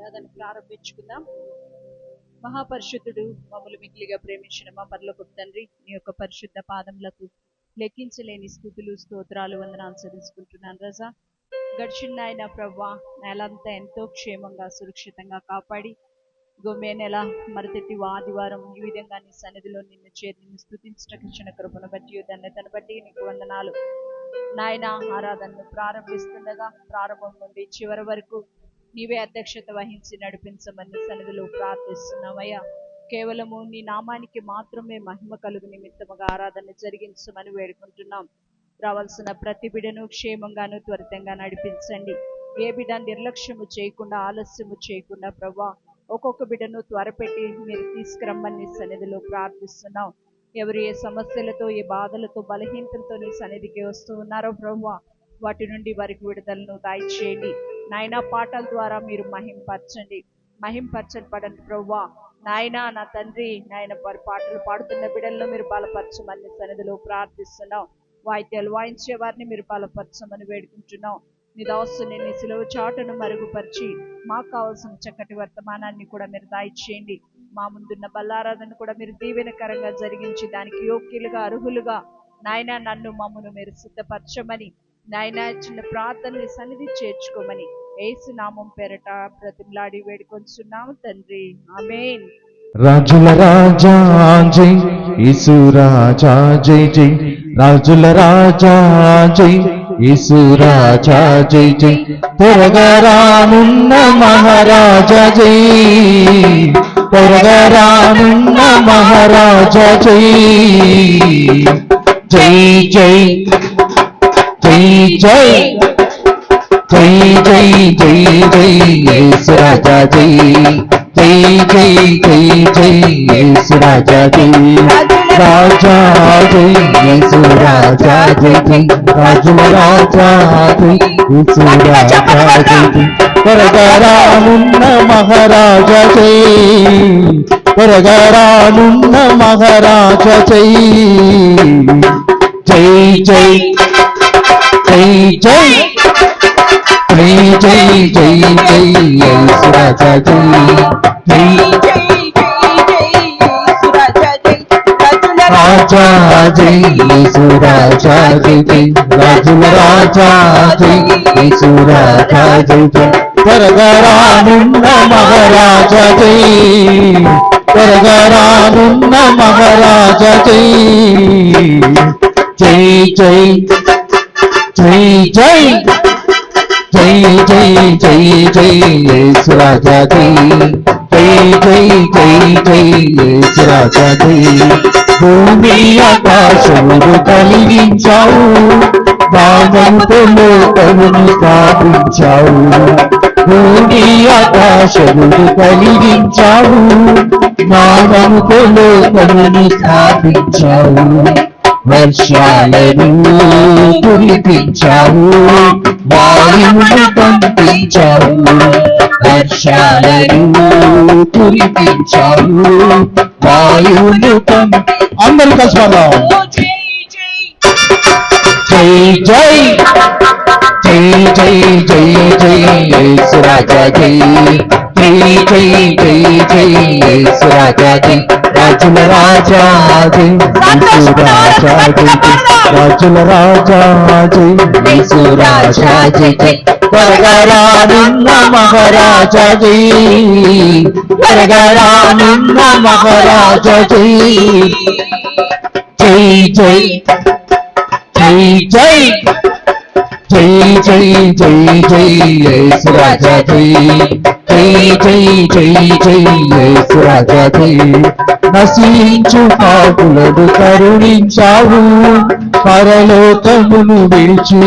ఆరాధన ప్రారంభించుకుందాం. మహాపరిశుద్ధుడు, మమ్మల్ని మిక్కిలిగా ప్రేమించిన మా పరలోకపు తండ్రి, నీ యొక్క పరిశుద్ధ పాదములకు లెక్కించలేని స్తుతులు స్తోత్రాలు వందనాలు చెల్లించుకుంటున్నాను రజా. గడిచిన ఆయన ప్రవ్వా నెలంతా ఎంతో క్షేమంగా సురక్షితంగా కాపాడి మే నెల మరుదటి ఆదివారం ఈ విధంగా నీ సన్నిధిలో నిన్ను చేరి నిన్ను స్తుతించటకు ఇచ్చిన కృపను బట్టి ధన్యతను బట్టి నీకు వందనాలు నాయన. ఆరాధనను ప్రారంభిస్తుండగా ప్రారంభం నుండి చివరి వరకు నీవే అధ్యక్షత వహించి నడిపించమని సన్నిధిలో ప్రార్థిస్తున్నామయ్యా. కేవలము నీ నామానికి మాత్రమే మహిమ కలుగు నిమిత్తముగా ఆరాధన జరిగించమని వేడుకుంటున్నాం. రావాల్సిన ప్రతి బిడను క్షేమంగాను త్వరితంగా నడిపించండి. ఏ బిడ్డ నిర్లక్ష్యము చేయకుండా ఆలస్యము చేయకుండా ప్రభా ఒక్కొక్క బిడ్డను త్వరపెట్టి మీరు తీసుకురమ్మని సన్నిధిలో ప్రార్థిస్తున్నాం. ఎవరు ఏ సమస్యలతో ఏ బాధలతో బలహీనతలతో నీ సన్నిధికి వస్తూ ఉన్నారో ప్రభా వాటి నుండి వారికి విడుదలను దయచేయండి నాయన. పాటల ద్వారా మీరు మహింపరచబడండి ప్రభా నాయన. నా తండ్రి నాయన వారి పాటలు పాడుతున్న బిడ్డలను మీరు బలపరచమని సన్నిధిలో ప్రార్థిస్తున్నాం. వాయిద్యాలు వాయించే వారిని మీరు బలపరచమని వేడుకుంటున్నాం. నీ దాసుని నీ సిలువ చాటును మరుగుపరిచి మాకు కావాల్సిన చక్కటి వర్తమానాన్ని కూడా మీరు దయచేయండి. మా ముందున్న బల్లారాధన కూడా మీరు దీవెనకరంగా జరిగించి దానికి యోగ్యులుగా అర్హులుగా నాయన నన్ను మమ్మను మీరు సిద్ధపరచమని నాయన చిన్న ప్రార్థనని సన్నిధి చేర్చుకోమని యేసు నామం పేరట ప్రతిమలాడి వేడుకొంచున్నాము తండ్రి, ఆమేన్. రాజుల రాజా జై యేసు రాజా జై జై, రాజుల రాజా జై యేసు రాజా జై జై, త్వరగా రానున్న మహారాజా జై, త్వరగా రానున్న మహారాజా జై జై జై జై జై జై జై జై జై యేసు రాజా జై జై జై జై జై యేసు రాజా జై, రాజా జై యేసు రాజా జై జై, రాజుల రాజా జై యేసు రాజా జై జై, త్వరగా రానున్న మహారాజా జై, త్వరగా రానున్న మహారాజా జై జై జై జై జై జై జై జై జై యేసు రాజా జై జై రాజా జై యేసు రాజా జై జై, రాజుల రాజా జై యేసు రాజా జై జై, త్వరగా రానున్న మహారాజా జై, త్వరగా రానున్న మహారాజా జై జై జై జై జై జై జై జై జై యేసు రాజా జై జై జై జై జై యేసు రాజా జై. భూమి ఆకాశములు కలిగించావు, దానంతో లోకమును స్థాపించావు. భూమి ఆకాశములు కలిగించావు, దానంతో లోకమును స్థాపించావు. వర్షాలను కురిపించావు, వాయువును పంపించావు. వర్షాలను కురిపించావు, వాయువును అందరూ కష్టపడదాం. జై జై జై జై జై జై యేసు రాజా జై జై జై జై జై యేసు రాజా జై, రాజుల రాజా జై యేసు రాజా జై జై, రాజుల రాజా జై యేసు రాజా జై జై, త్వరగా రానున్న మహారాజా జై, త్వరగా రానున్న మహారాజా జై జై జై జై జై జై జై జై జై యేసు రాజా జై జై జై జై జై యేసు రాజా జై. నశించు పాపులను కరుణించావు, పరలోకమును విడిచి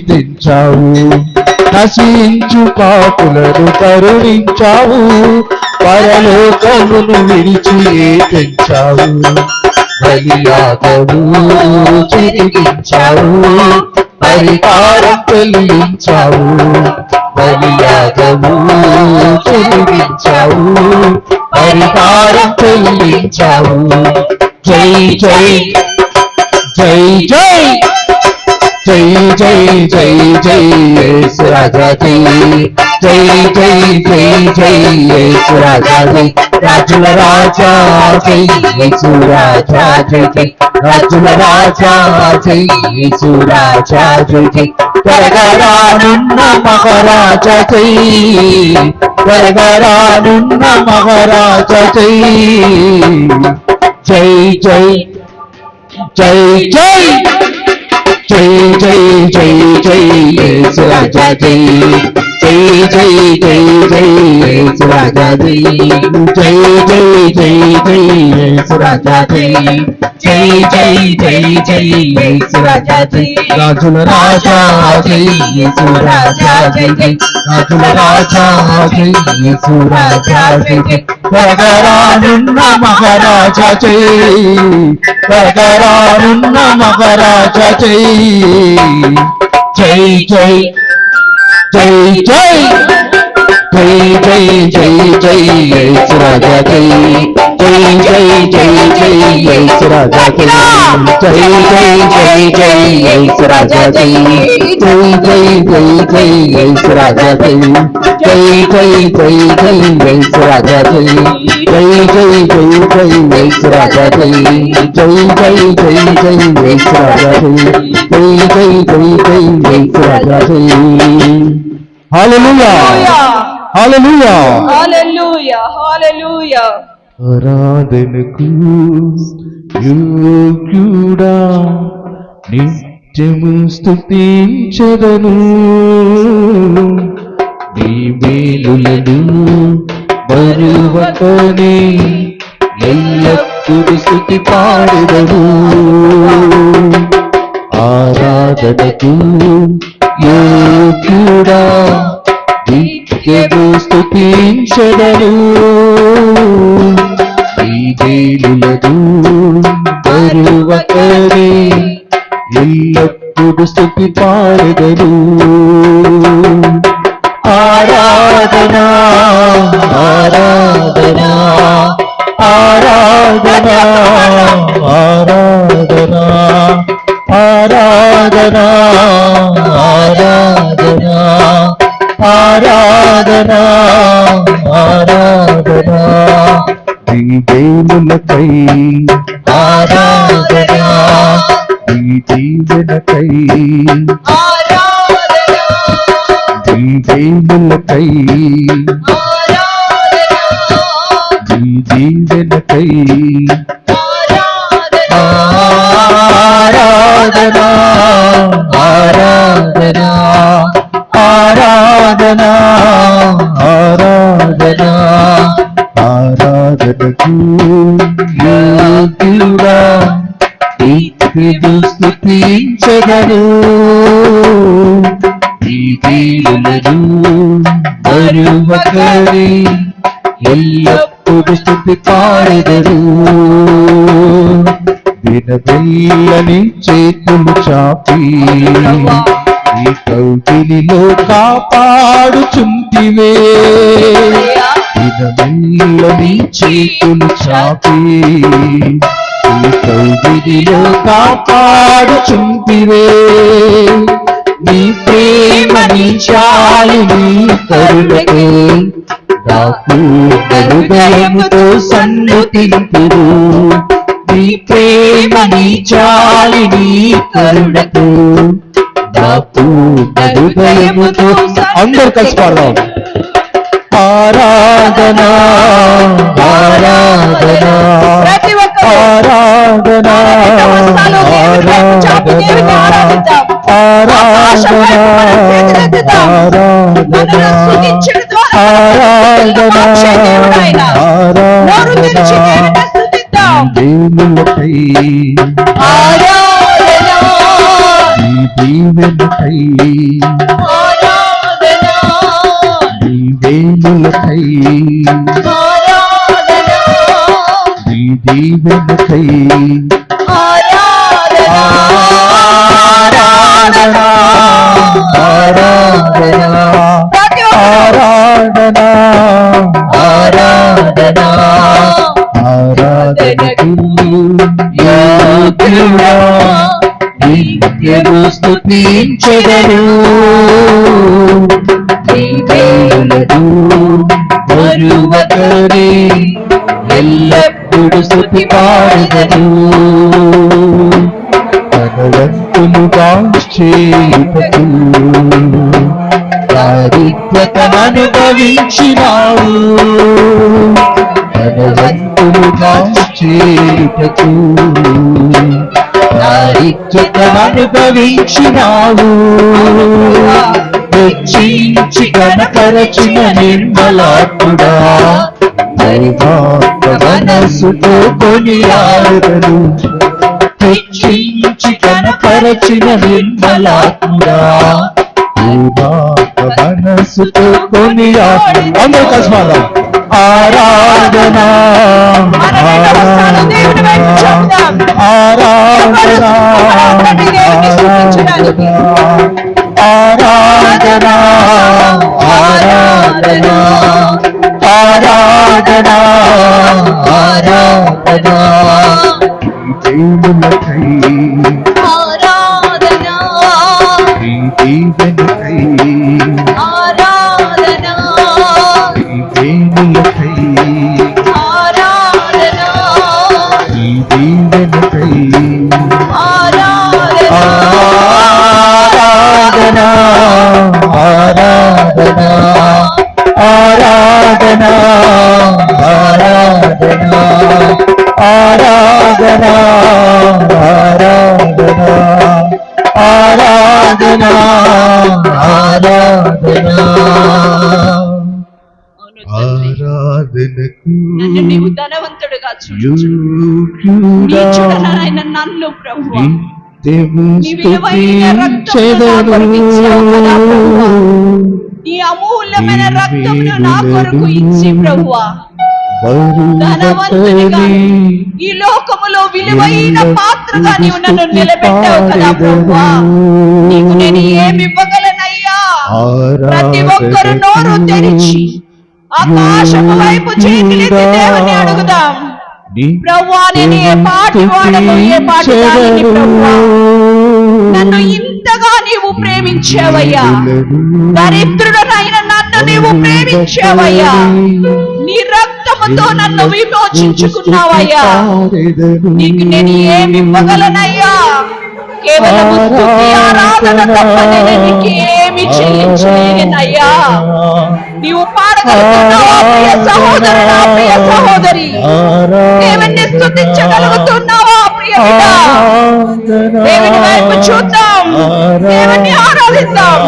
తెంచావు. నశించు పాపులను కరుణించావు, పరలోకమును విడిచి తెంచావు. బలియాగము చెరిగించావు, పరిహారం చెల్లించావు. బలియాగము చెరిగించావు, పరిహారం చెల్లించావు. జై జై జై జై జై జై జై జై యేసు రాజా జై జై జై జై జై యేసు రాజా జై రాజుల రాజా జై యేసు రాజా జై జై రాజుల రాజా జై యేసు రాజా జై జై త్వరగా రానున్న మహారాజా జై త్వరగా రానున్న మహారాజా జై జై జై జై జై జై జై జై జై యేసు రాజా జై జై జై జై జై యేసు రాజా జై జై జై జై జై యేసు రాజా జై జై జై జై జై యేసు రాజా జై రాజుల రాజా జై యేసు రాజా జై జై రాజుల రాజా జై యేసు రాజా జై జై త్వరగా రానున్న మహారాజా జై త్వరగా రానున్న మహారాజా జై జై జై జై జై జై జై జై జై యేసు రాజా జై జై జై జై జై యేసు రాజా జై జై జై జై జై యేసు రాజా జై జై జై జై జై యేసు రాజా జై జై జై జై జై యేసు రాజా జై జై జై జై జై యేసు రాజా జై జై జై జై జై యేసు రాజా జై జై జై జై జై యేసు రాజా జై హల్లెలూయా హల్లెలూయా హల్లెలూయా హల్లెలూయా. ఆరాధనకు యోగ్యుడా నిత్యము స్తుతించెదను నీ మేలులను మరువకనే ఎల్లప్పుడూ స్తుతి పాడెదను ఆరాధనకు యోగ్యుడా నిత్యము స్తుతించెదను నీ మేలులను మరువకనే ఎల్లప్పుడూ స్తుతి పాడెదను ఆరాధనా ఆరాధనా ఆరాధనా ఆరాధనా ఆరాధనా ఆరాధనా ఆరాధనా ఆరాధనా నీ దేవులకై ఆరాధనా నీ దీవెనకై నీ దేవులకై నీ దీవెనకై ఆరాధనా ఆరాధనా ఆరాధనా ఆరాధనా ఆరాధనకు యోగ్యుడా నిత్యము స్తుతించెదను నీ దీవెనలను మరువకనే ఎల్లప్పుడూ స్తుతి పాడెదను దినవెల్లని చేతులు చాపి ఈ కౌగిలిలో కాపాడుచుంటివే దినవెల్లని చేతులు చాపి ఈ కౌగిలిలో కాపాడుచుంటివే నీ ప్రేమ నీ చాలు నీ కరుణకే నాకు హృదయముతో సన్నుతింతురు నీ ప్రేమ నీ చాలు నీ కరుణకు నాకు హృదయముతో అందరు కలిసి పాడదాం ఆరాధనా ఆరాధనా ఆరాధనా ఆరాధనా ఆరాధనా ఆరాధనా ఆరాధనా దేవులకై నీ దీవెనకై నీ వేలులకై నీ దీవెనకై ఆరాధనా ఆరాధనా ఆరాధనా ఆరాధనా ఆరాధనకు యోగ్యుడా నిత్యము స్తుతించెదను నీ మేలులను మరువకనే ఎల్లప్పుడు స్తుతి పాడెదను ధనవంతులుగా చేయుటకు దారిద్ర్యతననుభవించినావు ధనవంతులుగా చేయుటకు దారిద్ర్యతననుభవించినావు హెచ్చించి కనపరచిన నిర్మలాత్ముడా పరిమాత్మ మనస్సుతో కొనియాడెదను హెచ్చించి కనపరచిన నిర్మలాత్ముడా మనస్సుతో కొనియాడెదను అందరూ కస్మాల ఆరాధన ఆరాధన ఆరాధన ఆరాధన ఆరాధన ఆరాధన ఆరాధన దేవులకై ఆరాధన ఈ దీవెనకై ఆరాధన ఈ దేవులకై ఆరాధన ఈ దీవెనకై ఆరాధన ఆరాధన ఆరాధన ఆరాధన ఆరాధన ఆరాధన ఆరాధన ఆరాధనకు నన్ను నీవు ధనవంతుడుగా చూడు ఆయన నన్ను ప్రభువా నీ విలువైన రక్తమును నా కొరకు ఇచ్చావు కదా ప్రభువా. నీ అమూల్యమైన రక్తమును నా కొరకు ఇచ్చి ప్రభువా ధనవంతునిగా ఈ లోకములో విలువైన పాత్రగా నీవు నన్ను నిలబెట్టావు కదా ప్రభువా. నీకు నేను ఏమి ఇవ్వగలనయ్యా? ప్రతి ఒక్కరు నోరు తెరిచి ఆకాశము వైపు చేతులెత్తి దేవుని అడుగుదాం. ప్రభువా నేను ఏ పాటి వాడను ఏ పాటి దానిని ప్రభువా. నన్ను ఇంతగా నీవు ప్రేమించావయ్యా. దరిద్రుడనైన నన్ను నీవు ప్రేమించావయ్యా. నీ రక్తముతో నన్ను విమోచించుకున్నావయ్యా. నీకు నేను ఏమి ఇవ్వగలనయ్యా? కేవలం స్తుతి ఆరాధన తప్ప నేను నీకు ఏమి చెల్లించలేనయ్యా. నీవు పాడగలుగుతున్నావా ప్రియ సహోదరుడా, ప్రియ సహోదరి? దేవుణ్ణి స్తుతించగలుగుతున్నావా ప్రియ బిడ్డ? దేవుని వైపు చూద్దాం, దేవుణ్ణి ఆరాధిద్దాం.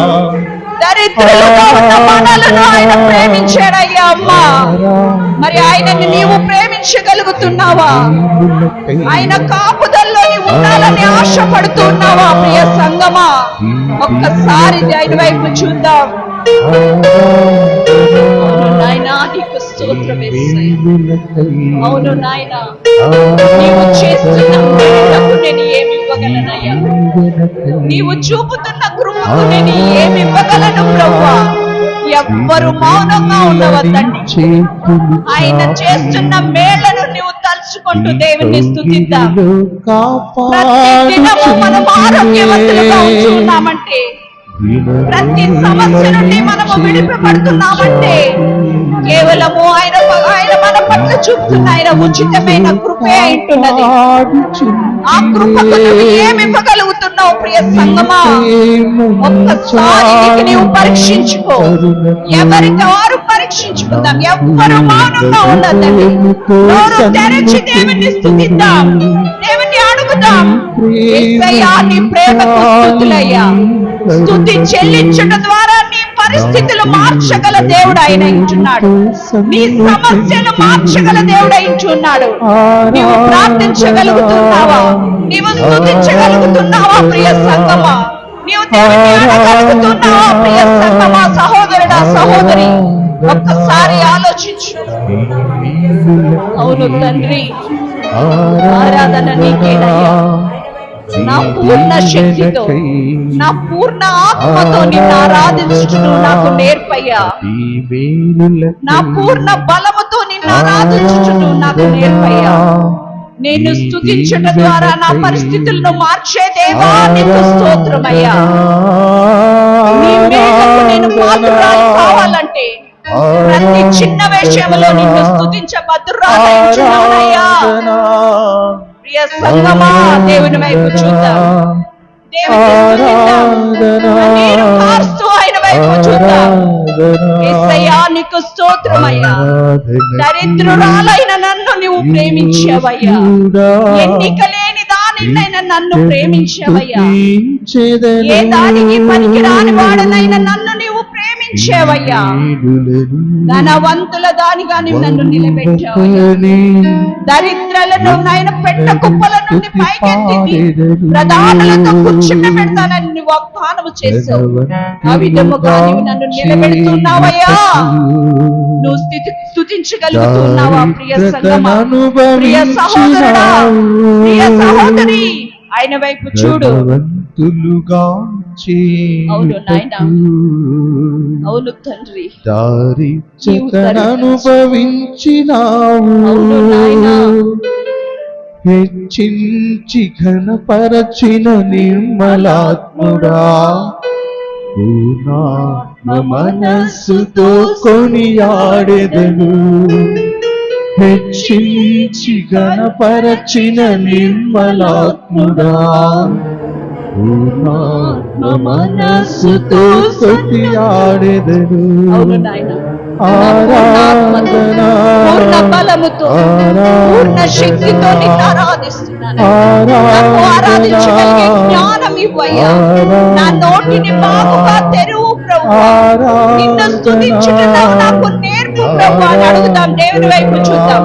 దరిద్రులుగా ఉన్న మనలను ఆయన ప్రేమించాడయ్యా అమ్మా. మరి ఆయనని నీవు ప్రేమించగలుగుతున్నావా? ఆయన కాపుదల్లో నీవు ఉండాలని ఆశపడుతున్నావా ప్రియ సంగమా? ఒక్కసారి ఆయన వైపు చూద్దాం. నాయనా నీకు స్తోత్రం యేసయ్యా. అవును నాయనా, నీవు చేస్తున్న మేలులకు నేను ఏమి ఇవ్వగలనయ్యా? నీవు చూపుతున్న కృపకు నేను ఏమి ఇవ్వగలను ప్రభువా? ఎవ్వరు మౌనంగా ఉండవద్దండి. ఆయన చేస్తున్న మేళ్లను నీవు తలుచుకుంటూ దేవుణ్ణి స్తుతిద్దాం. ప్రతి దినము మనం ఆరోగ్యవంతులుగా ఉంటున్నామంటే, ప్రతి సమస్య నుండి మనము విడిపబడుతున్నామంటే కేవలము ఆయన మన పట్ల చూపుతున్న ఆయన ఉచితమైన కృపే అయింటున్నది. ఆ కృపకు నువ్వు ఏమి ఇవ్వగలుగుతున్నావు ప్రియ సంగమా? ఒక్కసారి నీకు నీవు పరీక్షించుకో. ఎవరికి వారు పరీక్షించుకుందాం. ఎవ్వరు మౌనంగా ఉండదండి. నోరు తెరిచి దేవుని స్తుతిద్దాం, దేవుని అడుగుదాం. యేసయ్యా నీ ప్రేమకు స్తుతులయ్యా. స్తుతి చెల్లించడం ద్వారా నీ పరిస్థితులు మార్చగల దేవుడు ఆయన ఇంచున్నాడు. నీ సమస్యను మార్చగల దేవుడు ఇంచున్నాడు. నీవు ప్రార్థించగలుగుతున్నావా? నీవు స్తుతించగలుగుతున్నావా ప్రియ సంగమా? నీవు దేవుని అడగలుగుతున్నావా ప్రియ సంగమా? సహోదరుడా, సహోదరి, ఒక్కసారి ఆలోచించు. అవును తండ్రి, ఆరాధన నీకేనయ్యా. నా పూర్ణ శక్తితో, నా పూర్ణ ఆత్మతో నిన్ను ఆరాధించుటను నాకు నేర్పయ్యా. నా పూర్ణ బలముతో నిన్ను ఆరాధించుటను నాకు నేర్పయ్యా. నేను స్తుతించడం ద్వారా నా పరిస్థితులను మార్చే దేవా నీకు స్తోత్రమయ్యా. నీ మేలుకు నేను పాత్రురాలు కావాలంటే ప్రతి చిన్న విషయంలో నిన్ను స్తుతించబద్దురాలయ్యా. ప్రియ సంగమా, దేవుని వైపు చూద్దాం, దేవుని స్తుతిద్దాం, కన్నీరు కార్స్తూ ఆయన వైపు చూద్దాం. యేసయ్యా నీకు స్తోత్రమయ్యా. దరిద్రురాలైన నన్ను నీవు ప్రేమించావయ్యా. ఎన్నిక లేని దానినైనా నన్ను ప్రేమించావయ్యా. ఏ దానికి పనికిరాని వాడనైనా నన్ను నీవు ప్రేమించావయ్యా. ధనవంతుల దానిగా నీవు నన్ను నిలబెట్టావయ్యా. దరిద్రులను నాయన పెట్ట కుప్పల నుండి పైకెత్తి ప్రధానులతో కూర్చుండబెడతానని నువ్వు వాగ్దానము చేసావు. ఆ విధముగా నీవు నన్ను నిలబెడుతున్నావయ్యా. నువ్వు స్తుతించగలుగుతున్నావా? ప్రియ సంగమా, ప్రియ సహోదరుడా, ప్రియ సహోదరి, ఆయన వైపు చూడు. అవును నాయన, అవును తండ్రి, అనుభవించినావు. అవును నాయన, హెచ్చించి ఘనపరచిన నిర్మలాత్ముడా, మనస్సుతో కొనియాడెదను. హెచ్చించి ఘనపరచిన నిర్మలాత్ముడా, మనస్సుతో కొనియాడెదను. అవును నాయన, ఆరాధన, పూర్ణ బలముతో పూర్ణ శక్తితో నిన్ను ఆరాధిస్తున్నాను. నాకు ఆరాధించగలిగే జ్ఞానం ఇవ్వయ్యా. నా నోటిని బాగుగా తెరువు ప్రభువా. నిన్ను స్తుతించుటకు నాకు నేర్పు ప్రభువా అని అడుగుదాం. దేవుని వైపు చూద్దాం.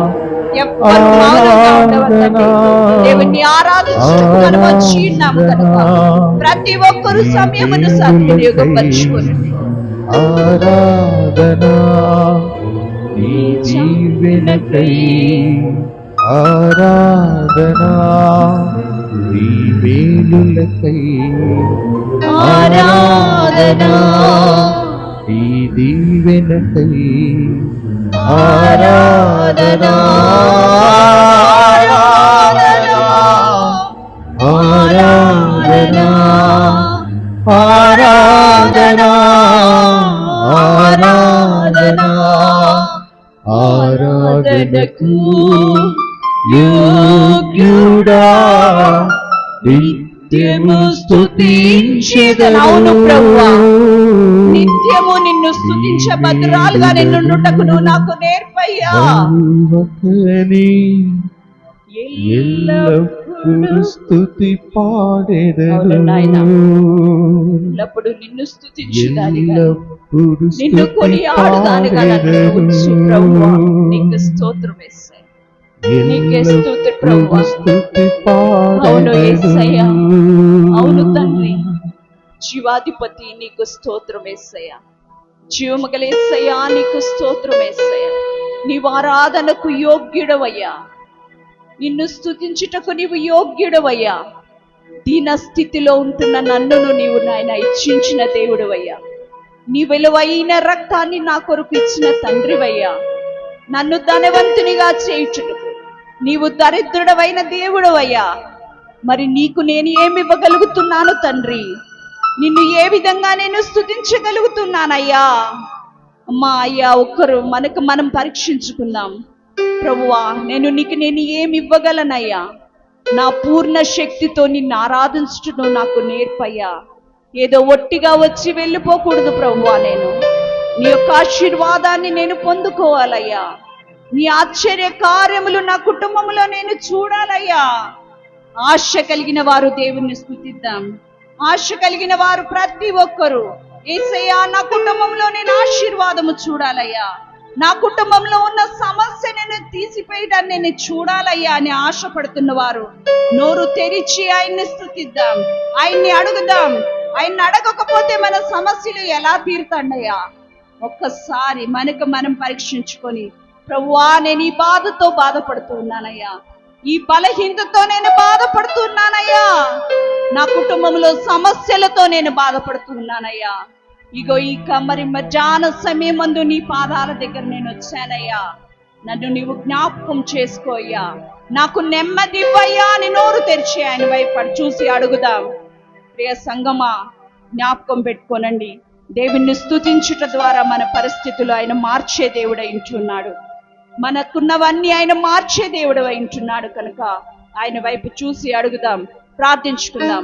ఎవ్వరు మౌనంగా ఉండవద్దండి. దేవుణ్ణి ఆరాధించుటకు మనం వచ్చి ఉన్నాము కనుక ప్రతి ఒక్కరు సమయమును సద్వినియోగపరచుకోనండి. ఆరాధనా నీ దీవెనకై, ఆరాధనా నీ మేలులకై, ఆరాధనా నీ దీవెనకై, ఆరాధనా ఆరాధనా ఆరాధనా ఆరాధనా ఆరాధనకు యోగ్యుడా, నిత్యము స్తుతించెదను. అవును ప్రభువా, నిత్యము నిన్ను స్తుతించబద్దురాలుగా నిన్నుండుటకు నువ్వు నాకు నేర్పయ్యా. ఎల్లప్పుడూ స్తుతి పాడెదను. అవును నాయనా, ఎల్లప్పుడు నిన్ను స్తుతించుదానిగా, నిన్ను కొనియాడుదానిగా నన్ను ఉంచు ప్రభువా. నీకు స్తోత్రం యేసయ్యా, నీకే స్తుతి ప్రభువా. అవును యేసయ్యా, అవును తండ్రి, జీవాధిపతి నీకు స్తోత్రం యేసయ్యా. జీవముగల యేసయ్యా నీకు స్తోత్రం యేసయ్యా. నీవు ఆరాధనకు యోగ్యుడవయ్యా. నిన్ను స్తుతించుటకు నీవు యోగ్యుడవయ్యా. దీన స్థితిలో ఉంటున్న నన్నును నీవు నాయన ఇచ్చించిన దేవుడవయ్యా. నీ విలువైన రక్తాన్ని నా కొరకు ఇచ్చిన తండ్రివయ్యా. నన్ను ధనవంతునిగా చేయుచుటకు నీవు దరిద్రుడవైన దేవుడవయ్యా. మరి నీకు నేను ఏమి ఇవ్వగలుగుతున్నాను తండ్రి? నిన్ను ఏ విధంగా నేను స్తుతించగలుగుతున్నానయ్యా? అమ్మా అయ్యా, ఒక్కరు మనం పరీక్షించుకుందాం. ప్రభువా, నేను ఏమి ఇవ్వగలనయ్యా? నా పూర్ణ శక్తితో నిన్ను ఆరాధించుటను నాకు నేర్పయ్యా. ఏదో ఒట్టిగా వచ్చి వెళ్ళిపోకూడదు ప్రభువా. నేను నీ యొక్క ఆశీర్వాదాన్ని నేను పొందుకోవాలయ్యా. నీ ఆశ్చర్య కార్యములు నా కుటుంబంలో నేను చూడాలయ్యా. ఆశ కలిగిన వారు దేవుణ్ణి స్తుతిద్దాం. ఆశ కలిగిన వారు ప్రతి ఒక్కరు యేసయ్యా, నా కుటుంబంలో నేను ఆశీర్వాదము చూడాలయ్యా. నా కుటుంబంలో ఉన్న సమస్య నేను తీసిపోయడాన్ని నేను చూడాలయ్యా అని ఆశపడుతున్న వారు నోరు తెరిచి ఆయన్ని స్తుతిద్దాం, ఆయన్ని అడుగుదాం. ఆయన్ని అడగకపోతే మన సమస్యలు ఎలా తీరుతాడయ్యా? ఒక్కసారి మనం పరీక్షించుకొని, ప్రభువా, నేను ఈ బాధతో బాధపడుతూ ఉన్నానయ్యా, ఈ బలహీనతతో నేను బాధపడుతున్నానయ్యా, నా కుటుంబంలో సమస్యలతో నేను బాధపడుతున్నానయ్యా. ఇగో ఈ కమ్మరి మధ్యాహ్న సమయం నీ పాదాల దగ్గర నేను వచ్చానయ్యా. నన్ను నీవు జ్ఞాపకం చేసుకోయ్యా. నాకు నెమ్మది ఇవ్వయ్యా అని నోరు తెరిచి ఆయన వైపు చూసి అడుగుదాం. ప్రియ సంగమా, జ్ఞాపకం పెట్టుకోనండి, దేవుణ్ణి స్తుతించుట ద్వారా మన పరిస్థితులు ఆయన మార్చే దేవుడై ఉంటున్నాడు. మనకున్నవన్నీ ఆయన మార్చే దేవుడు అయి ఉంటున్నాడు కనుక ఆయన వైపు చూసి అడుగుదాం, ప్రార్థించుకుందాం.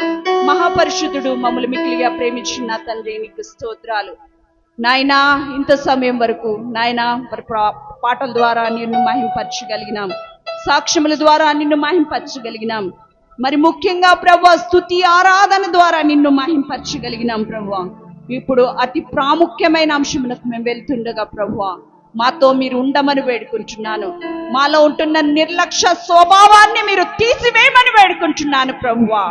మహాపరిశుద్ధుడు, మమ్మల్ని మిక్కిలిగా ప్రేమించిన తండ్రి, నీకు స్తోత్రాలు నాయనా. ఇంత సమయం వరకు నాయనా పాటల ద్వారా నిన్ను మహింపరచగలిగినాం, సాక్ష్యముల ద్వారా నిన్ను మహింపరచగలిగినాం. మరి ముఖ్యంగా ప్రభువా, స్తుతి ఆరాధన ద్వారా నిన్ను మహింపరచగలిగినాం ప్రభువా. ఇప్పుడు అతి ప్రాముఖ్యమైన అంశములకు మేము వెళ్తుండగా ప్రభువా, మాతో మీరు ఉండమని వేడుకుంటున్నాను. మాలో ఉంటున్న నిర్లక్ష్య స్వభావాన్ని మీరు తీసివేయమని వేడుకుంటున్నాను ప్రభువా.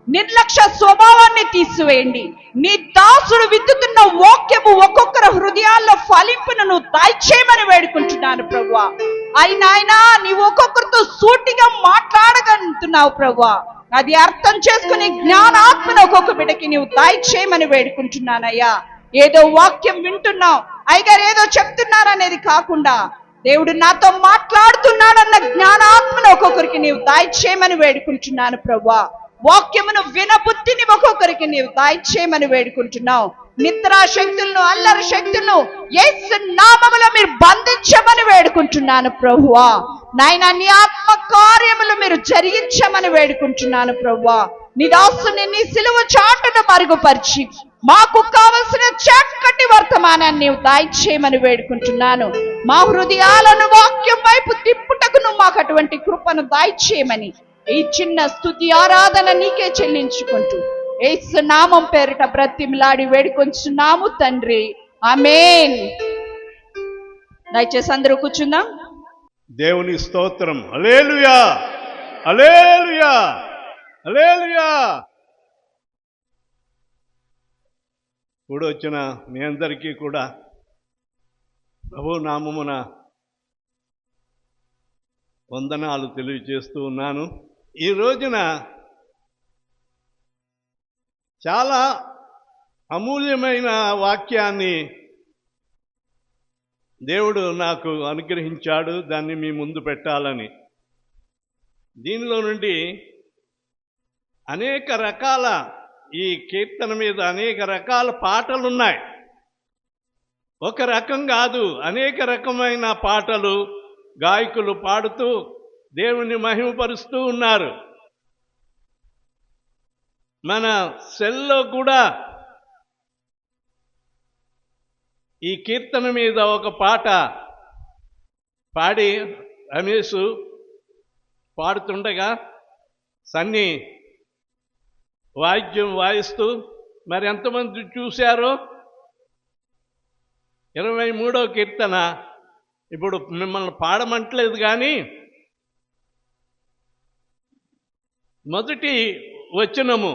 నిర్లక్ష్య స్వభావాన్ని తీసివేయండి. నీ దాసుడు విత్తుతున్న వాక్యము ఒక్కొక్కరు హృదయాల్లో ఫలింపును దయచేయమని వేడుకుంటున్నాను ప్రభువా. అయినా నీవు ఒక్కొక్కరితో సూటిగా మాట్లాడగలుగుతున్నావు ప్రభువా. అది అర్థం చేసుకుని జ్ఞానాత్మను ఒక్కొక్క బిడ్డకి నీవు దయచేయమని వేడుకుంటున్నానయ్యా. ఏదో వాక్యం వింటున్నావు, అయ్యగారు ఏదో చెప్తున్నారనేది కాకుండా దేవుడు నాతో మాట్లాడుతున్నాడన్న జ్ఞానాత్మను ఒక్కొక్కరికి నీవు దయచేయమని వేడుకుంటున్నాను ప్రభువా. వాక్యమును వినబుద్ధిని ఒక్కొక్కరికి నీవు దయచేయమని వేడుకుంటున్నావు. నిద్రా శక్తులను, అల్లరి శక్తులను యేసు నామములో మీరు బంధించమని వేడుకుంటున్నాను ప్రభువా. నాయనా, నీ ఆత్మ కార్యములు మీరు జరిగించమని వేడుకుంటున్నాను ప్రభువా. నీ దాసుని నీ సిలువ చాటును మరుగుపరిచి మాకు కావలసిన చక్కటి వర్తమానాన్ని నీవు దయచేయమని వేడుకుంటున్నాను. మా హృదయాలను వాక్యం వైపు తిప్పుటకును మాకు అటువంటి కృపను దయచేయమని ఈ చిన్న స్తుతి ఆరాధన నీకే చెల్లించుకుంటూ యేసు నామం పేరిట బ్రతిమిలాడి వేడుకొంచున్నాము తండ్రి, ఆమేన్. దయచేసి అందరూ కూర్చుందాం. దేవుని స్తోత్రం. హల్లెలూయా, హల్లెలూయా, హల్లెలూయా. కూడొచ్చిన మీ అందరికీ కూడా ప్రభు నామమున వందనాలు తెలియజేస్తూ ఉన్నాను. ఈ రోజున చాలా అమూల్యమైన వాక్యాన్ని దేవుడు నాకు అనుగ్రహించాడు, దాన్ని మీ ముందు పెట్టాలని. దీనిలో నుండి అనేక రకాల, ఈ కీర్తన మీద అనేక రకాల పాటలున్నాయి. ఒక రకం కాదు, అనేక రకమైన పాటలు గాయకులు పాడుతూ దేవుని మహిమపరుస్తూ ఉన్నారు. మన సెల్లో కూడా ఈ కీర్తన మీద ఒక పాట పాడి రమేష్ పాడుతుండగా సన్నీ వాయిద్యం వాయిస్తూ, మరి ఎంతమంది చూశారో 23వ కీర్తన ఇప్పుడు మిమ్మల్ని పాడమంటలేదు, కానీ మొదటి వచనము,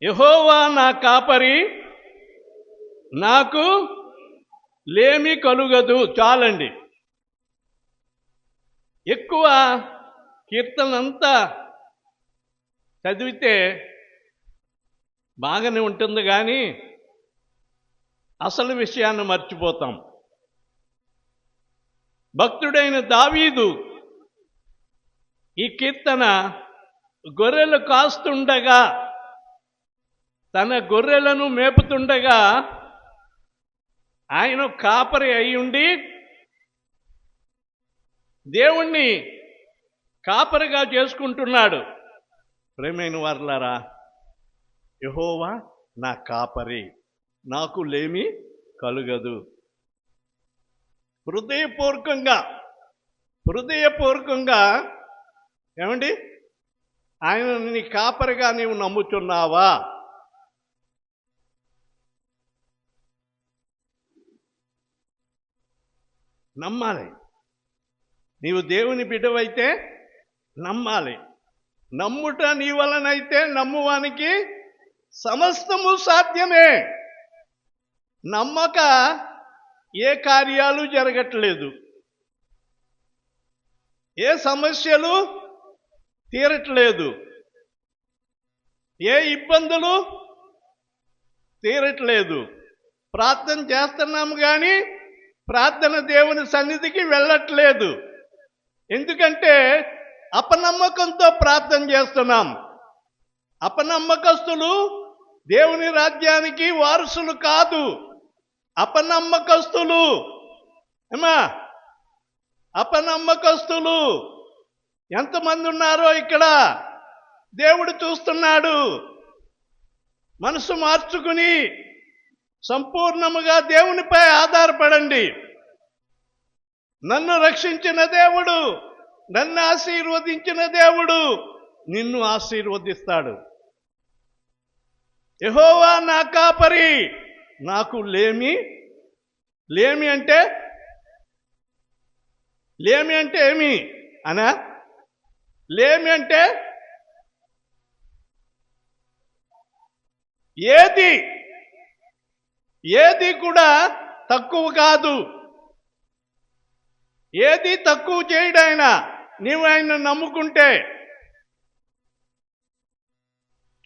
యెహోవా నా కాపరి, నాకు లేమి కలుగదు. చాలండి. ఎక్కువ కీర్తనంతా చదివితే బాగానే ఉంటుంది, కానీ అసలు విషయాన్ని మర్చిపోతాం. భక్తుడైన దావీదు ఈ కీర్తన గొర్రెలు కాస్తుండగా, తన గొర్రెలను మేపుతుండగా, ఆయన కాపరి అయ్యుండి దేవుణ్ణి కాపరిగా చేసుకుంటున్నాడు. ప్రేమైన వారలారా, యెహోవా నా కాపరి, నాకు లేమి కలుగదు. హృదయపూర్వకంగా ఏమండి, ఆయన నీ కాపరిగా నీవు నమ్ముతున్నావా? నమ్మాలి. నీవు దేవుని బిడ్డవైతే నమ్మాలి. నమ్ముట నీ వలనైతే నమ్మువానికి సమస్తము సాధ్యమే. నమ్మక ఏ కార్యాలు జరగట్లేదు, ఏ సమస్యలు తీరట్లేదు, ఏ ఇబ్బందులు తీరట్లేదు. ప్రార్థన చేస్తున్నాము కానీ ప్రార్థన దేవుని సన్నిధికి వెళ్ళట్లేదు. ఎందుకంటే అపనమ్మకంతో ప్రార్థన చేస్తున్నాం. అపనమ్మకస్తులు దేవుని రాజ్యానికి వారసులు కాదు. అపనమ్మకస్తులు ఏమా అపనమ్మకస్తులు ఎంతమంది ఉన్నారో ఇక్కడ దేవుడు చూస్తున్నాడు. మనసు మార్చుకుని సంపూర్ణముగా దేవునిపై ఆధారపడండి. నన్ను రక్షించిన దేవుడు, నన్ను ఆశీర్వదించిన దేవుడు నిన్ను ఆశీర్వదిస్తాడు. యెహోవా నా కాపరి, నాకు లేమి అంటే ఏమి అనా? లేమి అంటే ఏది కూడా తక్కువ కాదు. ఏది తక్కువ చేయడాయన నీవు ఆయన నమ్ముకుంటే.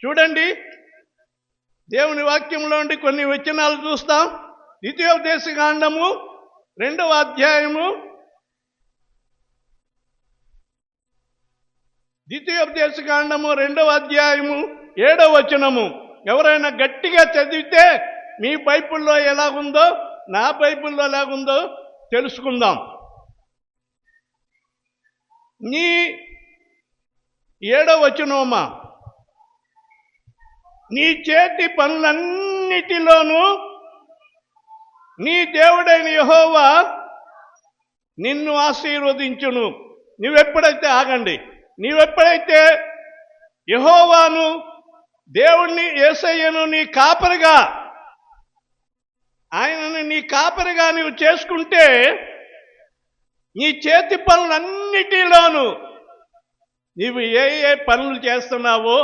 చూడండి, దేవుని వాక్యంలో ఉండి కొన్ని వచనాలు చూస్తాం. ద్వితీయోపదేశకాండము 2వ అధ్యాయము, ద్వితీయోపదేశకాండము 2వ అధ్యాయము 7వ వచనము. ఎవరైనా గట్టిగా చదివితే మీ బైబిల్లో ఎలాగుందో నా బైబిల్లో ఎలాగుందో తెలుసుకుందాం. నీ 7వ వచనమా, నీ చేతి పనులన్నిటిలోనూ నీ దేవుడైన యెహోవా నిన్ను ఆశీర్వదించును. నీవెప్పుడైతే నీవెప్పుడైతే యెహోవాను, దేవుణ్ణి, యేసయ్యను నీ కాపరిగా, ఆయనను నీ కాపరిగా నీవు చేసుకుంటే నీ చేతి పనులన్నిటిలోనూ నీవు ఏ పనులు చేస్తున్నావో,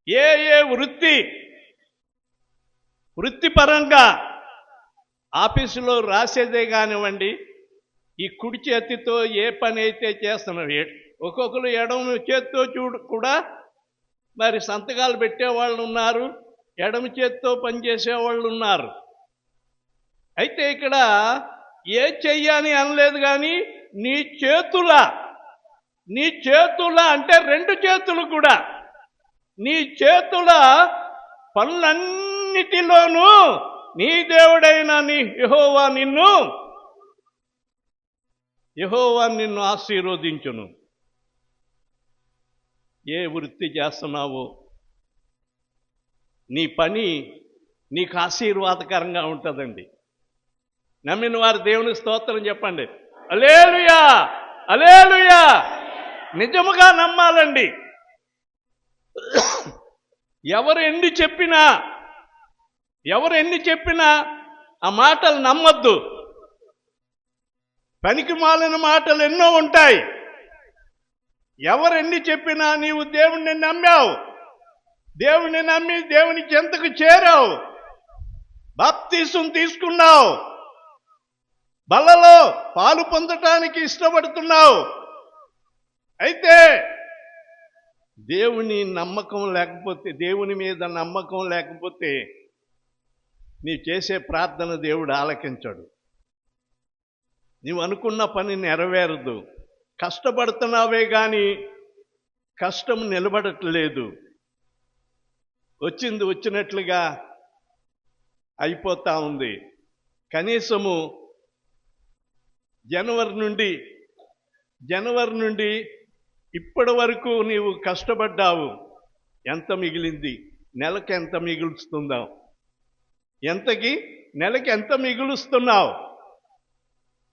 ఏ వృత్తిపరంగా ఆఫీసులో రాసేదే కానివ్వండి, ఈ కుడి చేతితో ఏ పని అయితే చేస్తున్నావు, ఒక్కొక్కరు ఎడమ చేతితో కూడా మరి సంతకాలు పెట్టేవాళ్ళు ఉన్నారు, ఎడమ చేతితో పనిచేసేవాళ్ళు ఉన్నారు. అయితే ఇక్కడ ఏ చెయ్యని అనలేదు, కానీ నీ చేతుల అంటే 2 చేతులు కూడా, నీ చేతుల పనులన్నిటిలోనూ నీ దేవుడైన నీ యెహోవా నిన్ను ఆశీర్వదించును. ఏ వృత్తి చేస్తున్నావో నీ పని నీకు ఆశీర్వాదకరంగా ఉంటుందండి. నమ్మిన వారు దేవుని స్తోత్రం చెప్పండి. హల్లెలూయా, హల్లెలూయా. నిజముగా నమ్మాలండి. ఎవరు ఎన్ని చెప్పినా ఆ మాటలు నమ్మొద్దు. పనికి మాలిన మాటలు ఎన్నో ఉంటాయి. ఎవరెన్ని చెప్పినా నీవు దేవుణ్ణి నమ్మావు, దేవుణ్ణి నమ్మి దేవుని చెంతకు చేరావు, బాప్తీసం తీసుకున్నావు, బలలో పాలు పొందటానికి ఇష్టపడుతున్నావు. అయితే దేవుని మీద నమ్మకం లేకపోతే నీ చేసే ప్రార్థన దేవుడు ఆలకించడు. నీవు అనుకున్న పని నెరవేరదు. కష్టపడుతున్నావే కానీ కష్టం నిలబడట్లేదు. వచ్చినట్లుగా అయిపోతా ఉంది. కనీసము జనవరి నుండి ఇప్పటి వరకు నీవు కష్టపడ్డావు. ఎంత మిగిలింది? నెలకి ఎంత మిగులుస్తున్నావు? నెలకి ఎంత మిగులుస్తున్నావు?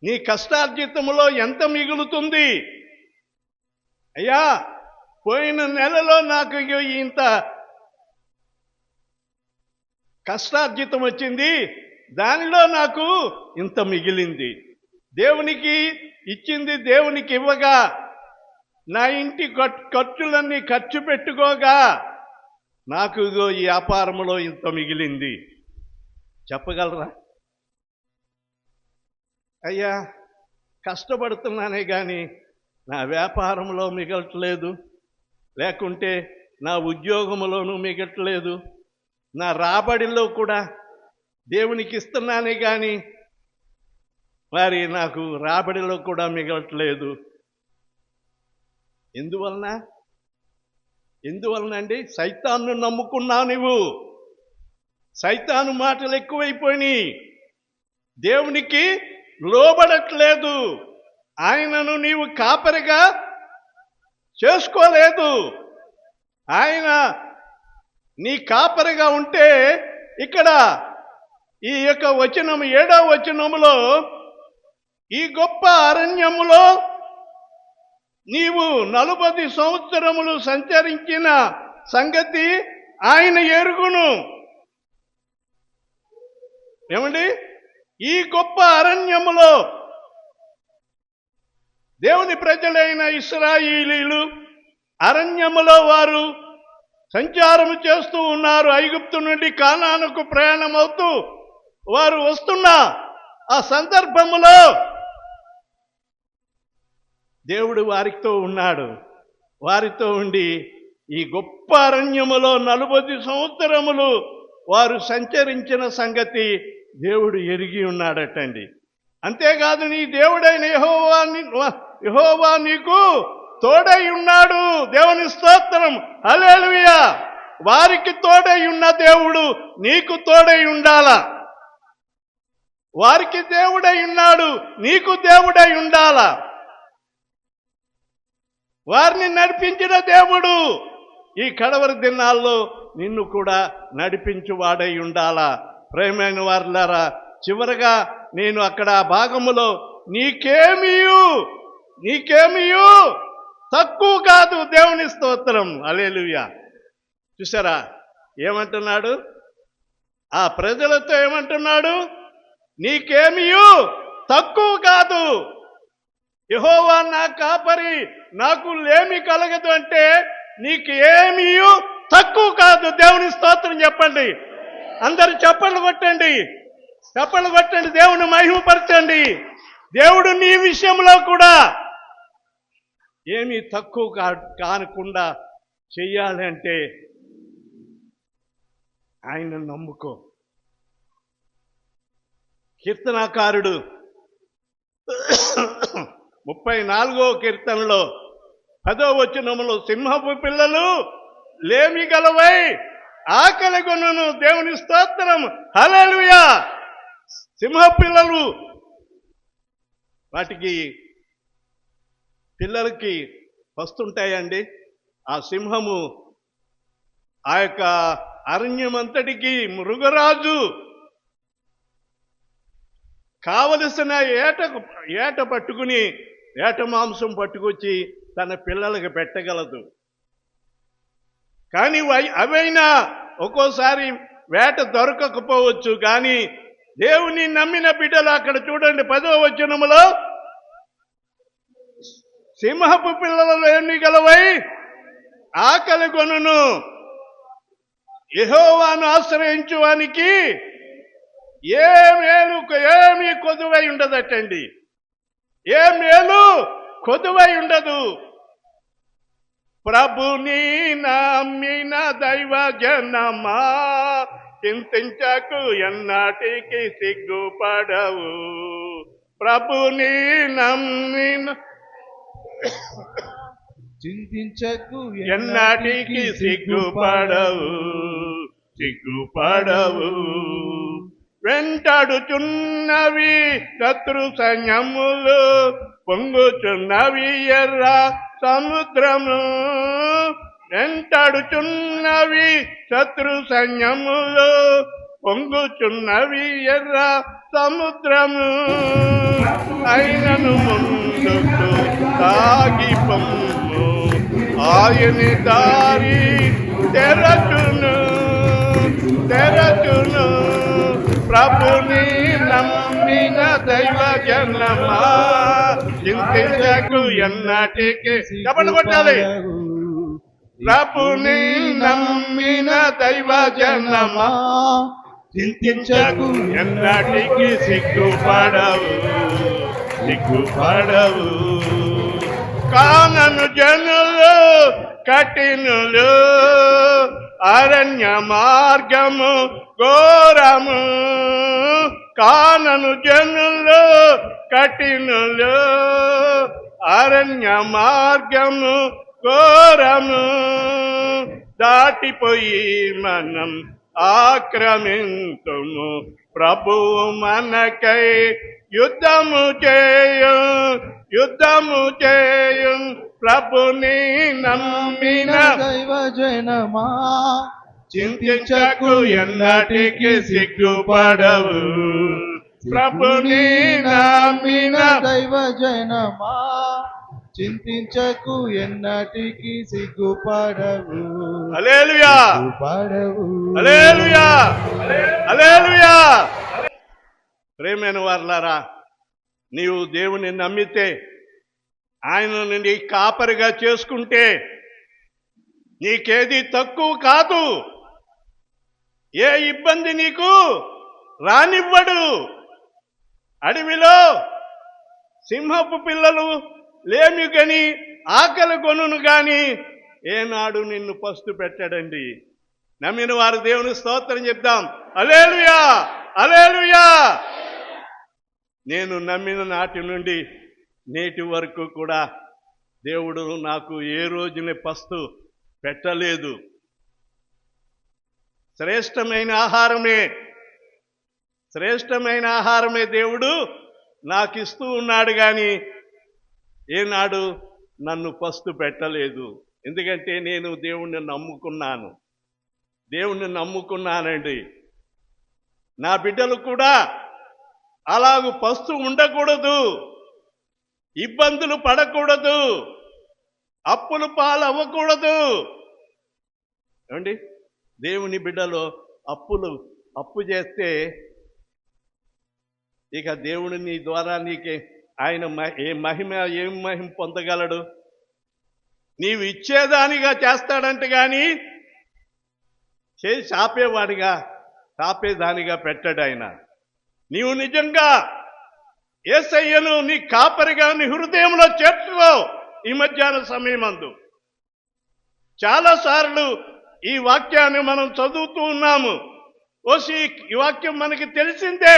నీ కష్టార్జితములో ఎంత మిగులుతుంది? అయ్యా, పోయిన నెలలో నాకు ఇంత కష్టార్జితం వచ్చింది, దానిలో నాకు ఇంత మిగిలింది. దేవునికి ఇచ్చింది దేవునికి ఇవ్వగా, నా ఇంటి ఖర్చులన్నీ ఖర్చు పెట్టుకోగా నాకు ఈ వ్యాపారంలో ఇంత మిగిలింది. చెప్పగలరా? అయ్యా, కష్టపడుతున్నానే కానీ నా వ్యాపారంలో మిగలట్లేదు, లేకుంటే నా ఉద్యోగంలోనూ మిగలట్లేదు, నా రాబడిలో కూడా దేవునికి ఇస్తున్నానే కానీ మరి నాకు రాబడిలో కూడా మిగలట్లేదు. ఎందువలన అండి? సైతాన్ను నమ్ముకున్నావు నువ్వు. సైతాను మాటలు ఎక్కువైపోయినాయి. దేవునికి లోబడట్లేదు. ఆయనను నీవు కాపరిగా చేసుకోలేదు. ఆయన నీ కాపరిగా ఉంటే ఇక్కడ ఈ యొక్క వచనం 7వ వచనములో, ఈ గొప్ప అరణ్యములో నీవు 40 సంవత్సరములు సంచరించిన సంగతి ఆయన ఎరుగును. ఏమండి? ఈ గొప్ప అరణ్యములో దేవుని ప్రజలైన ఇశ్రాయేలీయులు అరణ్యములో వారు సంచారము చేస్తూ ఉన్నారు. ఐగుప్తు నుండి కానానుకు ప్రయాణమవుతూ వారు వస్తున్న ఆ సందర్భములో దేవుడు వారితో ఉన్నాడు. వారితో ఉండి ఈ గొప్ప అరణ్యములో 40 సంవత్సరములు వారు సంచరించిన సంగతి దేవుడు ఎరిగి ఉన్నాడటండి. అంతేకాదు, నీ దేవుడైన యెహోవా నీకు తోడై ఉన్నాడు. దేవుని స్తోత్రం, హల్లెలూయా. వారికి తోడై ఉన్న దేవుడు నీకు తోడై ఉండాలా. వారికి దేవుడై ఉన్నాడు, నీకు దేవుడై ఉండాలా. వారిని నడిపించిన దేవుడు ఈ కడవరి దినాల్లో నిన్ను కూడా నడిపించువాడై ఉండాలా. ప్రేమైన వారులారా, చివరగా నేను అక్కడ ఆ భాగములో నీకేమియు తక్కువ కాదు. దేవుని స్తోత్రం, హల్లెలూయా. చూసారా ఏమంటున్నాడు? ఆ ప్రజలతో ఏమంటున్నాడు? నీకేమియు తక్కువ కాదు. యెహోవా నా కాపరి, నాకు లేమి కలగదు అంటే నీకు ఏమియు తక్కువ కాదు. దేవుని స్తోత్రం చెప్పండి. అందరు చప్పట్లు కొట్టండి, చప్పట్లు కొట్టండి, దేవుని మహిమపరచండి. దేవుడు నీ విషయంలో కూడా ఏమీ తక్కువ కానకుండా చెయ్యాలి అంటే ఆయన నమ్ముకో. కీర్తనాకారుడు 34వ కీర్తనలో 10వ వచనములో, సింహపు పిల్లలు లేమి గలవై ఆకలి కొనును. దేవుని స్తోత్రం, హల్లెలూయా. సింహ పిల్లలు, వాటికి పిల్లలకి వస్తుంటాయండి. ఆ సింహము ఆ యొక్క అరణ్యమంతటికి మృగరాజు కావలసిన ఏట పట్టుకుని ఏట మాంసం పట్టుకొచ్చి తన పిల్లలకు పెట్టగలదు. కానీ అవైనా ఒక్కోసారి వేట దొరకకపోవచ్చు. కానీ దేవుని నమ్మిన బిడ్డలు అక్కడ చూడండి 10వ వచనములో, సింహపు పిల్లలలో ఏమి గలవై ఆకలి కొనును. యెహోవాను ఆశ్రయించువానికి ఏమీ కొదువై ఉండదటండి. ఏ మేలు కొదువై ఉండదు. ప్రభుని నమ్మిన దైవ జనమా, చింతించకు ఎన్నాటికి సిగ్గుపడవు. ప్రభుని నమ్మిన చింతించకు ఎన్నాటికి సిగ్గుపడవు. వెంటాడుచున్నవి శత్రు సైన్యములు, పొంగుచున్నవి ఎర్ర సముద్రము. వెంటాడుచున్నవి శత్రు సైన్యములు, పొంగుచున్నవి ఎర్ర సముద్రము. అయినను ముందుకు సాగిపొమ్ము, ఆయని దారి తెరచును. ప్రభుని నమ్మిన దైవ జనమా, చింతించకు ఎన్నటికి. చెప్పండి కొట్టాలి. ప్రభుని నమ్మిన దైవ జనమా, చింతించకు ఎన్నటికి సిగ్గుపడవు. కానను జనులు కఠినులు, అరణ్య మార్గము ఘోరము. కానను జనులు కఠినులు అరణ్య మార్గము ఘోరము దాటిపోయి మనం ఆక్రమింతుము. ప్రభువు మనకై యుద్ధము చేయు ప్రభుని నమ్మిన దైవజనమా చింతించకు ఎన్నటికి సిగ్గుపడవు. ప్రభుని నమ్మిన దైవజనమా చింతించకు ఎన్నటికి సిగ్గుపడవు. హల్లెలూయా పడవు. హల్లెలూయా హల్లెలూయా. ప్రేమైన వారలారా, నీవు దేవుని నమ్మితే, ఆయనను నీ కాపరిగా చేసుకుంటే నీకేది తక్కువ కాదు. ఏ ఇబ్బంది నీకు రానివ్వడు. అడవిలో సింహపు పిల్లలు లేమి గని ఆకలి కొనును గాని ఏనాడు నిన్ను పస్తు పెట్టడండి. నమ్మిన వారు దేవుని స్తోత్రం చెప్దాం. హల్లెలూయా హల్లెలూయా. నేను నమ్మిన నాటి నుండి నేటి వరకు కూడా దేవుడు నాకు ఏ రోజుని పస్తు పెట్టలేదు. శ్రేష్టమైన ఆహారమే దేవుడు నాకు ఇస్తూ ఉన్నాడు కానీ ఏనాడు నన్ను పస్తు పెట్టలేదు. ఎందుకంటే నేను దేవుణ్ణి నమ్ముకున్నానండి. నా బిడ్డలు కూడా అలాగూ పస్తు ఉండకూడదు, ఇబ్బందులు పడకూడదు, అప్పులు పాలవ్వకూడదు. ఏమండి, దేవుని బిడ్డలో అప్పు చేస్తే ఇక దేవుడు నీ ద్వారా నీకే ఆయన ఏం మహిమ పొందగలడు? నీవు ఇచ్చేదానిగా చేస్తాడంటే కానీ చేసి ఆపేదానిగా పెట్టాడు ఆయన. నీవు నిజంగా యేసయ్యను నీ కాపరిగా నీ హృదయంలో చేర్చుకో. ఈ మధ్యాహ్న సమయమందు చాలాసార్లు ఈ వాక్యాన్ని మనం చదువుతూ ఉన్నాము. ఈ వాక్యం మనకి తెలిసిందే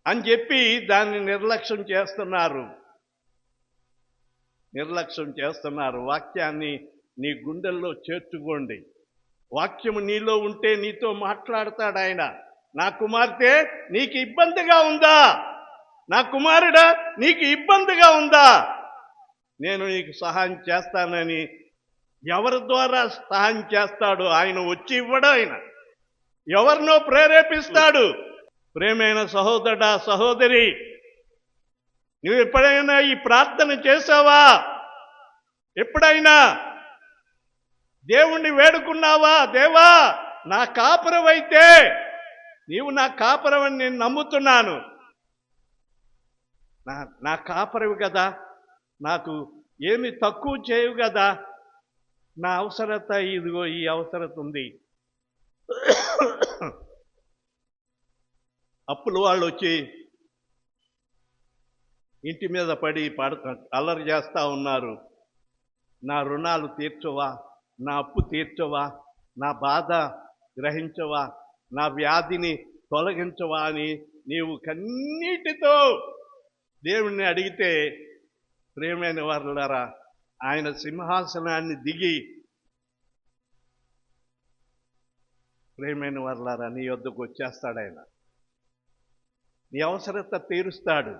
అని చెప్పి దాన్ని నిర్లక్ష్యం చేస్తున్నారు. వాక్యాన్ని నీ గుండెల్లో చేర్చుకోండి. వాక్యము నీలో ఉంటే నీతో మాట్లాడతాడు ఆయన. నా కుమార్తె నీకు ఇబ్బందిగా ఉందా? నా కుమారుడా నీకు ఇబ్బందిగా ఉందా? నేను నీకు సహాయం చేస్తానని ఎవరి ద్వారా సహాయం చేస్తాడు? ఆయన వచ్చి ఇవ్వడు. ఆయన ఎవరినో ప్రేరేపిస్తాడు. ప్రేమైన సహోదరుడా, సహోదరి, నువ్వు ఎప్పుడైనా ఈ ప్రార్థన చేసావా? ఎప్పుడైనా దేవుణ్ణి వేడుకున్నావా? దేవా, నా కాపురవైతే నీవు నా కాపురవని నేను నమ్ముతున్నాను. నా కాపరవి కదా, నాకు ఏమి తక్కువ చేయవు కదా. నా అవసరత ఇదిగో, ఈ అవసరత ఉంది. అప్పులు వాళ్ళు వచ్చి ఇంటి మీద పడి అల్లరి చేస్తూ ఉన్నారు. నా రుణాలు తీర్చవా? నా అప్పు తీర్చవా? నా బాధ గ్రహించవా? నా వ్యాధిని తొలగించవా అని నీవు కన్నీటితో దేవుణ్ణి అడిగితే, ప్రియమైన వారులారా, ఆయన సింహాసనాన్ని దిగి, ప్రియమైన వారులారా, నీ వద్దకు వచ్చేస్తాడు. ఆయన నీ అవసరత తీరుస్తాడు.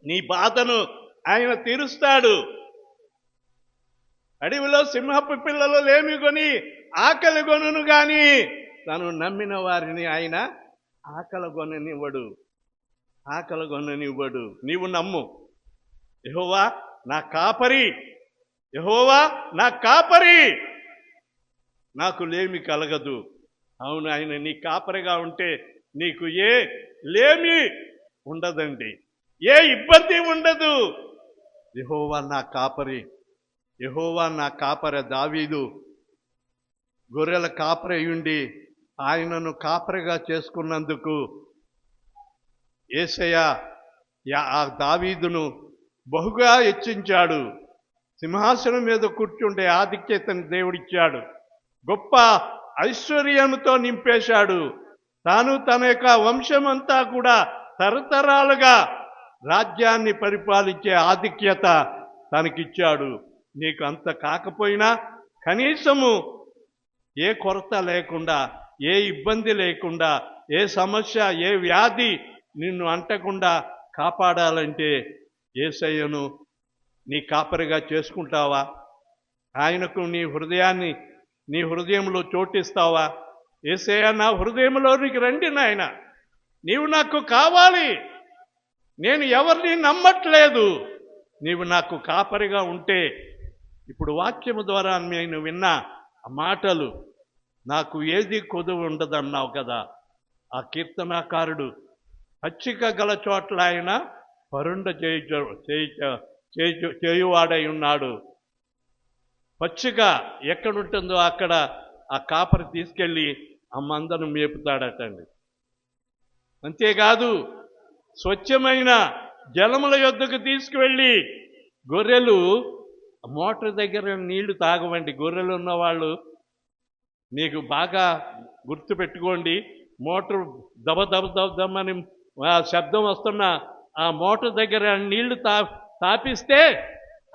నీ బాధను ఆయన తీరుస్తాడు. అడవిలో సింహపు పిల్లలు లేమి కొని ఆకలి కొనును గాని తను నమ్మిన వారిని ఆయన ఆకలి కొననివ్వడు. నీవు నమ్ము. యెహోవా నా కాపరి, యెహోవా నా కాపరి, నాకు లేమి కలగదు. అవును, ఆయన నీ కాపరిగా ఉంటే నీకు ఏ లేమి ఉండదండి, ఏ ఇబ్బంది ఉండదు. యెహోవా నా కాపరి, యెహోవా నా కాపరి. దావీదు గొర్రెల కాపరి ఉండి ఆయనను కాపరిగా చేసుకున్నందుకు యేసయ్య ఆ దావీదును బహుగా హెచ్చించాడు. సింహాసనం మీద కూర్చుండే ఆధిక్యతను దేవుడిచ్చాడు. గొప్ప ఐశ్వర్యంతో నింపేశాడు. తాను తన యొక్క వంశమంతా కూడా తరతరాలుగా రాజ్యాన్ని పరిపాలించే ఆధిక్యత తనకిచ్చాడు. నీకు అంత కాకపోయినా కనీసము ఏ కొరత లేకుండా, ఏ ఇబ్బంది లేకుండా, ఏ సమస్య, ఏ వ్యాధి నిన్ను అంటకుండా కాపాడాలంటే యేసయ్యను నీ కాపరిగా చేసుకుంటావా? ఆయనకు నీ హృదయంలో చోటిస్తావా? యేసయ్య, నా హృదయంలోనికి రండి నాయన, నీవు నాకు కావాలి, నేను ఎవరిని నమ్మట్లేదు, నీవు నాకు కాపరిగా ఉంటే. ఇప్పుడు వాక్యము ద్వారా నేను విన్న ఆ మాటలు, నాకు ఏది కొదువు ఉండదన్నావు కదా. ఆ కీర్తనాకారుడు పచ్చిక గల చోట్ల ఆయన పరుండ చేయువాడై ఉన్నాడు. పచ్చిక ఎక్కడుంటుందో అక్కడ ఆ కాపరి తీసుకెళ్ళి ఆ మందను మేపుతాడటండి. అంతేకాదు, స్వచ్ఛమైన జలముల యొద్దకు తీసుకువెళ్ళి, గొర్రెలు మోటార్ దగ్గర నీళ్లు తాగవండి. గొర్రెలు ఉన్నవాళ్ళు మీకు బాగా గుర్తు పెట్టుకోండి. మోటార్ దబ దబ దబ దమ్మని శబ్దం వస్తున్న ఆ మోటార్ దగ్గర నీళ్లు తాపిస్తే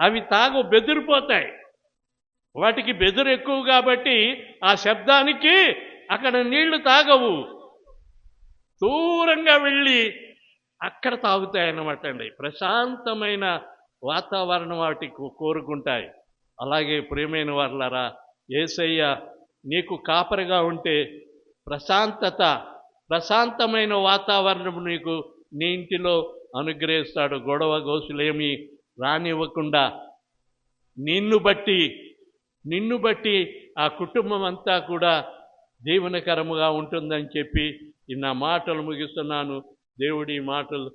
అవి బెదిరిపోతాయి. వాటికి బెదురు ఎక్కువ కాబట్టి ఆ శబ్దానికి అక్కడ నీళ్లు తాగవు. దూరంగా వెళ్ళి అక్కడ తాగుతాయి అన్నమాట అండి. ప్రశాంతమైన వాతావరణం వాటికి కోరుకుంటాయి. అలాగే ప్రియమైన వారలారా, యేసయ్య నీకు కాపరిగా ఉంటే ప్రశాంతమైన వాతావరణం నీకు నీ ఇంటిలో అనుగ్రహిస్తాడు. గొడవ గోసులేమి రానివ్వకుండా నిన్ను బట్టి ఆ కుటుంబం అంతా కూడా దీవెనకరముగా ఉంటుందని చెప్పి నా మాటలు ముగిస్తున్నాను. దేవుడి మాటలు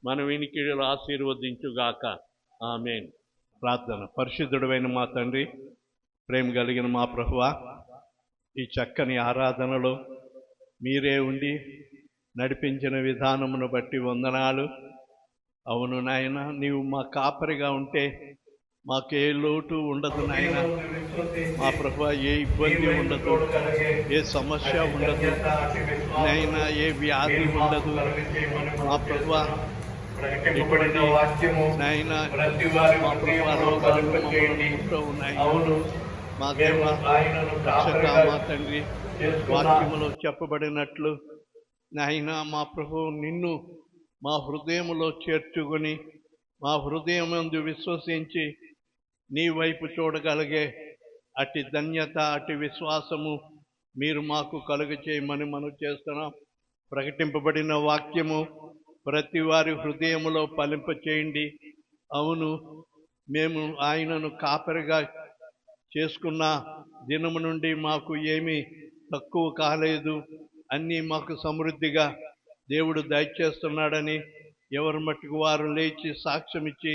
మన వినికిడిలో ఆశీర్వదించుగాక. ఆమేన్. ప్రార్థన. పరిశుద్ధుడైన మా తండ్రి, ప్రేమ కలిగిన మా ప్రభువా, ఈ చక్కని ఆరాధనలో మీరే ఉండి నడిపించిన విధానమును బట్టి వందనాలు. అవును నాయన, నీవు మా కాపరిగా ఉంటే మాకే లోటు ఉండదు నాయన. మా ప్రభువా, ఏ ఇబ్బంది ఉండదు, ఏ సమస్య ఉండదు నాయన, ఏ వ్యాధి ఉండదు మా ప్రభువా. నాయన మా ప్రభువా, రోగాలు మమ్మల్ని ముట్టవు నాయన. మా దేవ రక్షక, మా తండ్రి, వాక్యములో చెప్పబడినట్లు నాయన మా ప్రభువు నిన్ను మా హృదయములో చేర్చుకొని, మా హృదయమందు విశ్వసించి నీ వైపు చూడగలిగే అట్టి ధన్యత, అట్టి విశ్వాసము మీరు మాకు కలుగచేయమని మనం చేస్తున్నాం. ప్రకటింపబడిన వాక్యము ప్రతి వారి హృదయములో ఫలింపచేయండి. అవును, మేము ఆయనను కాపరిగా చేసుకున్న దినము నుండి మాకు ఏమీ తక్కువ కాలేదు, అన్నీ మాకు సమృద్ధిగా దేవుడు దయచేస్తున్నాడని ఎవరి మట్టుకు వారు లేచి సాక్ష్యం ఇచ్చి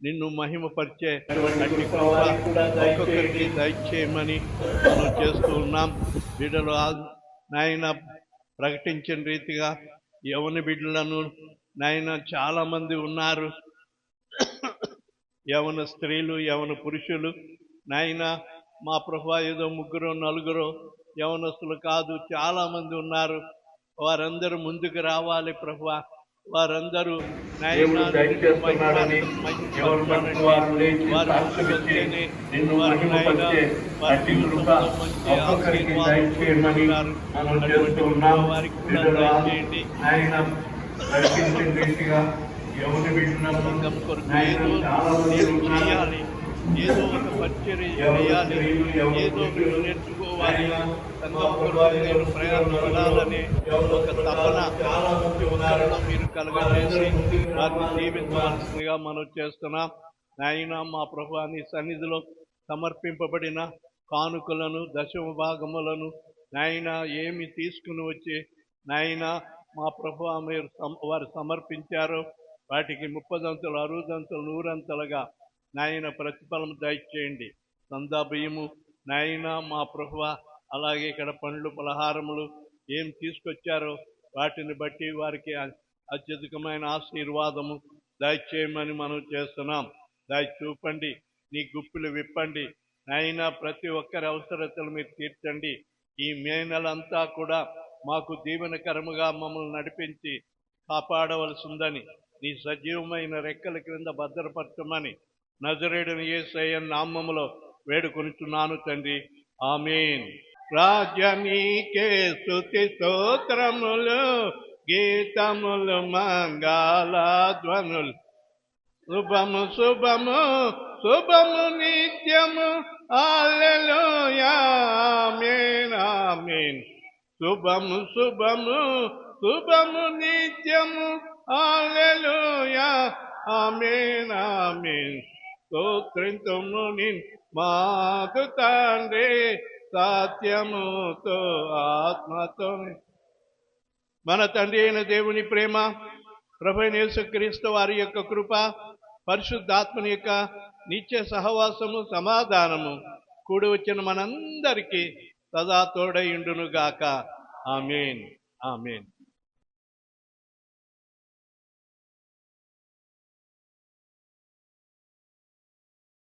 నిన్ను మహిమపరిచే అట్టి కృప ఒక్కొక్కరికి దయచేయమని మనం చేస్తూ ఉన్నాం. బిడ్డలు నాయన ప్రకటించిన రీతిగా యవన బిడ్డలను నాయన చాలామంది ఉన్నారు. యవన స్త్రీలు, యవన పురుషులు నాయన మా ప్రభువా, ఏదో 3 4 యవనస్తులు కాదు, చాలామంది ఉన్నారు. వారందరూ ముందుకు రావాలి ప్రభువా. వారందరూ నాయన చేయాలి, ఏదో ఒక పరిచర్య చేయాలి, ఏదో నేర్చుకోవాలి, సంఘం కొరకు నేను ప్రయాణపడాలనే ఒక తపన మీరు కలగజేసి వారిని జీవించవలసిందిగా మనం చేస్తున్నాం. నాయన మా ప్రభువా, నీ సన్నిధిలో సమర్పింపబడిన కానుకలను, దశమ భాగములను నాయన ఏమి తీసుకుని వచ్చి నాయన మా ప్రభువా మీరు వారు సమర్పించారో వాటికి 30 60 100 నాయన ప్రతిఫలం దయచేయండి. సందా బియ్యము నాయన మా ప్రభువా, అలాగే ఇక్కడ పండ్లు పలహారములు ఏం తీసుకొచ్చారో వాటిని బట్టి వారికి అత్యధికమైన ఆశీర్వాదము దయచేయమని మనం చేస్తున్నాం. దయ చూపండి, నీ గుప్పిలు విప్పండి నాయన. ప్రతి ఒక్కరి అవసరతలు మీరు తీర్చండి. ఈ మే నెలంతా కూడా మాకు దీవెనకరముగా మమ్మల్ని నడిపించి కాపాడవలసిందని నీ సజీవమైన రెక్కల క్రింద భద్రపరచమని నజరేయుడైన యేసయ్య నామములో వేడుకొనుచున్నాను తండ్రి. ఆమేన్. రాజా నీకే స్తుతి స్తోత్రములు, గీతములు, మంగళ ధ్వనులు. శుభము శుభము శుభము నిత్యము, హల్లెలూయా, ఆమేన్ ఆమేన్. శుభము శుభము శుభము నిత్యము, హల్లెలూయా, ఆమేన్ ఆమేన్. స్తోత్రింతుము నిన్ మాకు తండ్రి, సత్యముతో ఆత్మతో. మన తండ్రి అయిన దేవుని ప్రేమ, ప్రభువైన యేసుక్రీస్తు వారి యొక్క కృప, పరిశుద్ధాత్మని యొక్క నిత్య సహవాసము, సమాధానము కూడి వచ్చిన మనందరికీ సదా తోడయుండును గాక. ఆమేన్ ఆమేన్.